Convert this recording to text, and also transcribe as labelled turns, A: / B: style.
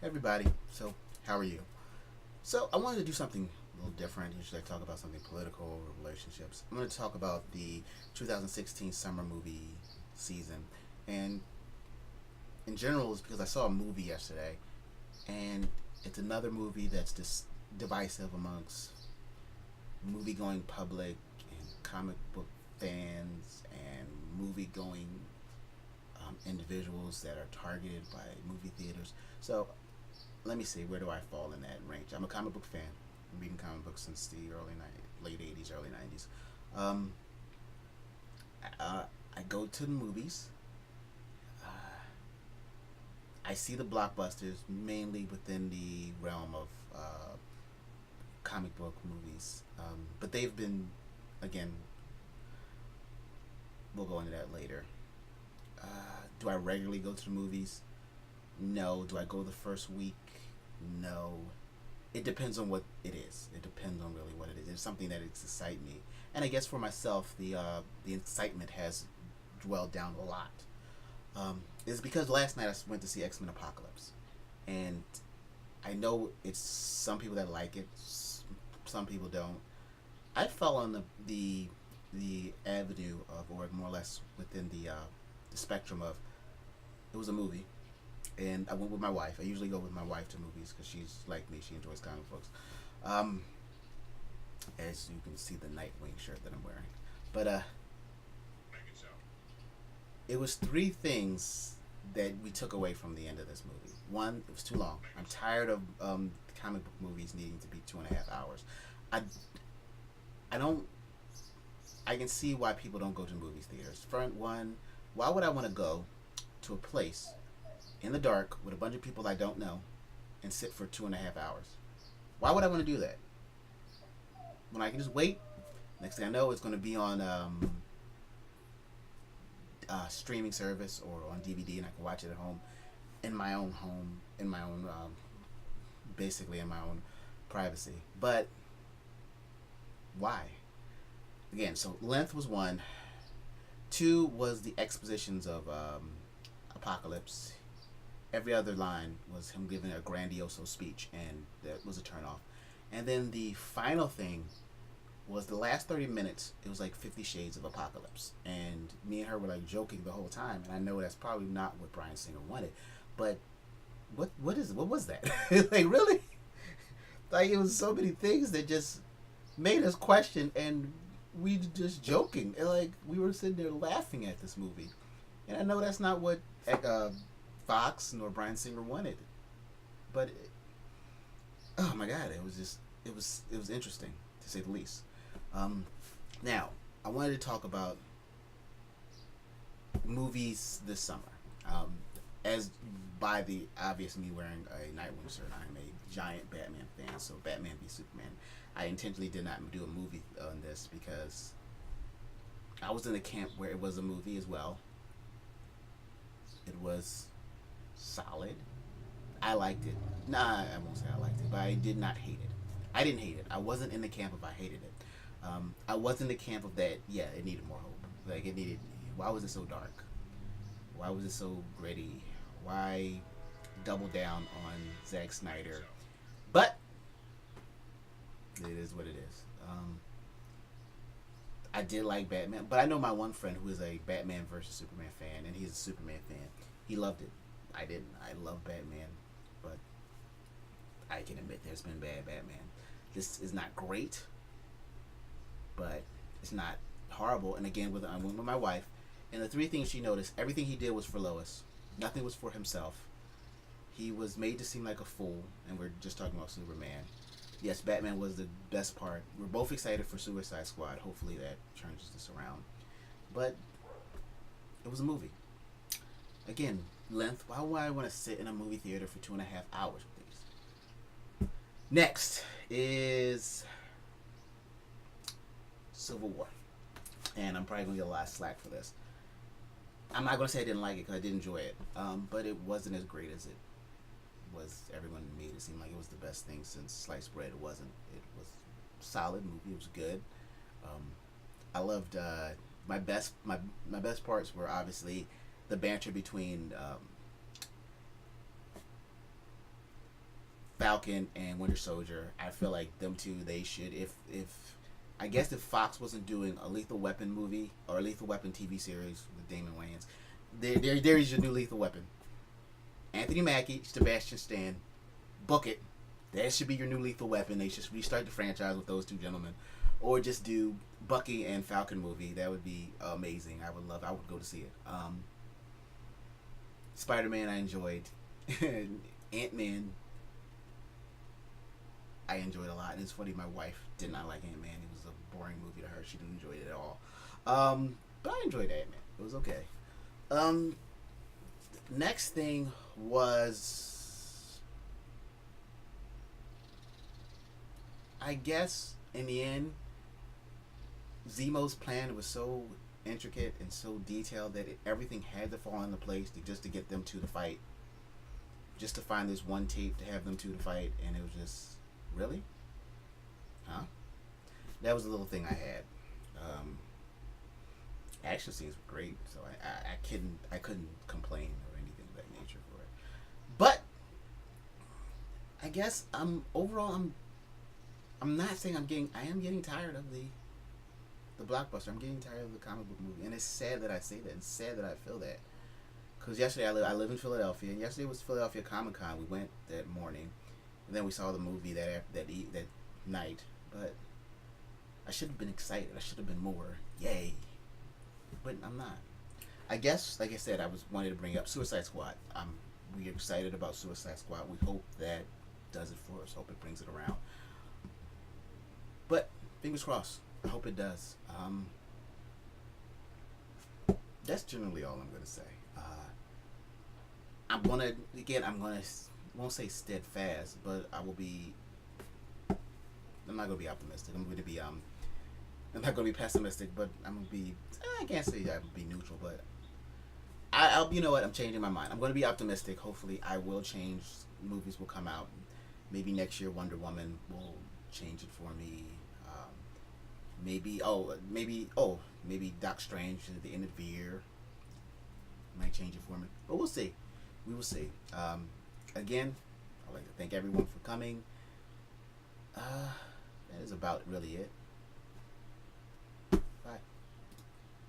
A: Hey everybody. So, how are you? So, I wanted to do something a little different. Usually, I talk about something political or relationships. I'm going to talk about the 2016 summer movie season, and in general, it's because I saw a movie yesterday, and it's another movie that's just divisive amongst movie-going public and comic book fans and movie-going individuals that are targeted by movie theaters. So let me see, where do I fall in that range? I'm a comic book fan. I'm reading comic books since the late '80s, early '90s. Um, I go to the movies. Uh, I see the blockbusters mainly within the realm of comic book movies, but they've been, again, we'll go into that later. Do I regularly go to the movies? No. Do I go the first week? No. It depends on what it is. It depends on really what it is. It's something that excites me, and I guess for myself, the excitement has dwelled down a lot. It's because last night I went to see X Men Apocalypse, and I know it's some people that like it, some people don't. I fell on the avenue of, or more or less within the spectrum of, it was a movie, and I went with my wife. I usually go with my wife to movies because she's like me; she enjoys comic books. Um, as you can see, the Nightwing shirt that I'm wearing, but it was three things that we took away from the end of this movie. One, it was too long. I'm tired of comic book movies needing to be 2.5 hours. I I don't. I can see why people don't go to movie theaters. For one, why would I want to go to a place in the dark with a bunch of people I don't know and sit for 2.5 hours? Why would I want to do that when I can just wait? Next thing I know, it's going to be on streaming service or on DVD, and I can watch it at home, in my own, basically in my own privacy. But why? Again, so length was one. Two was the expositions of Apocalypse. Every other line was him giving a grandioso speech, and that was a turnoff. And then the final thing was the last 30 minutes. It was like 50 Shades of Apocalypse, and me and her were like joking the whole time. And I know that's probably not what Bryan Singer wanted, but what was that? Like, really? Like, it was so many things that just made us question, and we just joking, and like we were sitting there laughing at this movie. And I know that's not what Fox nor Bryan Singer wanted, but oh my god, it was interesting to say the least. Um, Now, I wanted to talk about movies this summer. Um, as by the obvious me wearing a Nightwing shirt, I'm a giant Batman fan. So Batman v Superman. I intentionally did not do a movie on this because I was in a camp where it was a movie as well. It was solid. I liked it. Nah, I won't say I liked it, but I did not hate it. I didn't hate it. I wasn't in the camp of I hated it. I was in the camp of that. Yeah, it needed more hope. Like, it needed. Why was it so dark? Why was it so gritty? Why double down on Zack Snyder? But it is what it is. I did like Batman, but I know my one friend who is a Batman versus Superman fan, and he's a Superman fan. He loved it. I didn't. I love Batman, but I can admit there's been bad Batman. This is not great, but it's not horrible. And again, I went with my wife, and the three things she noticed: everything he did was for Lois. Nothing was for himself. He was made to seem like a fool, and we're just talking about Superman. Yes, Batman was the best part. We're both excited for Suicide Squad. Hopefully that turns this around. But it was a movie. Again, length. Why would I want to sit in a movie theater for 2.5 hours with these? Next is Civil War. And I'm probably going to get a lot of slack for this. I'm not going to say I didn't like it because I did enjoy it. But it wasn't as great as it was. Everyone made it seem like it was the best thing since sliced bread. It wasn't. It was a solid movie. It was good. Um, I loved my best parts were obviously the banter between Falcon and Winter Soldier. I feel like them two, they should, if I guess if Fox wasn't doing a Lethal Weapon movie or a Lethal Weapon TV series with Damon Wayans, there is your new Lethal Weapon. Anthony Mackie, Sebastian Stan, book it. That should be your new Lethal Weapon. They should restart the franchise with those two gentlemen, or just do Bucky and Falcon movie. That would be amazing. I would love. I would go to see it. Spider-Man, I enjoyed. Ant-Man, I enjoyed a lot. And it's funny, my wife did not like Ant-Man. It was a boring movie to her. She didn't enjoy it at all. But I enjoyed Ant-Man. It was okay. Next thing was, I guess, in the end, Zemo's plan was so intricate and so detailed that everything had to fall into place just to get them two to fight. Just to find this one tape to have them two to fight, and it was just, really? Huh? That was a little thing I had. Action scenes were great, so I couldn't complain or anything of that nature for it. But I guess I'm not saying I am getting tired of the blockbuster. I'm getting tired of the comic book movie, and it's sad that I say that. It's sad that I feel that. Because yesterday I live in Philadelphia, and yesterday was Philadelphia Comic Con. We went that morning, and then we saw the movie that night. But I should have been excited. I should have been more yay, but I'm not. I guess, like I said, I wanted to bring up Suicide Squad. We're excited about Suicide Squad. We hope that does it for us. Hope it brings it around. But fingers crossed. I hope it does. That's generally all I'm gonna say. I'm gonna won't say steadfast, but I'm not gonna be optimistic. I'm not gonna be pessimistic, but I'm gonna be. I can't say I would be neutral, but I'll. You know what? I'm changing my mind. I'm gonna be optimistic. Hopefully, I will change. Movies will come out. Maybe next year, Wonder Woman will change it for me. Maybe Doc Strange at the end of the year might change it for me. But we'll see. We will see. Again, I'd like to thank everyone for coming. That is about really it.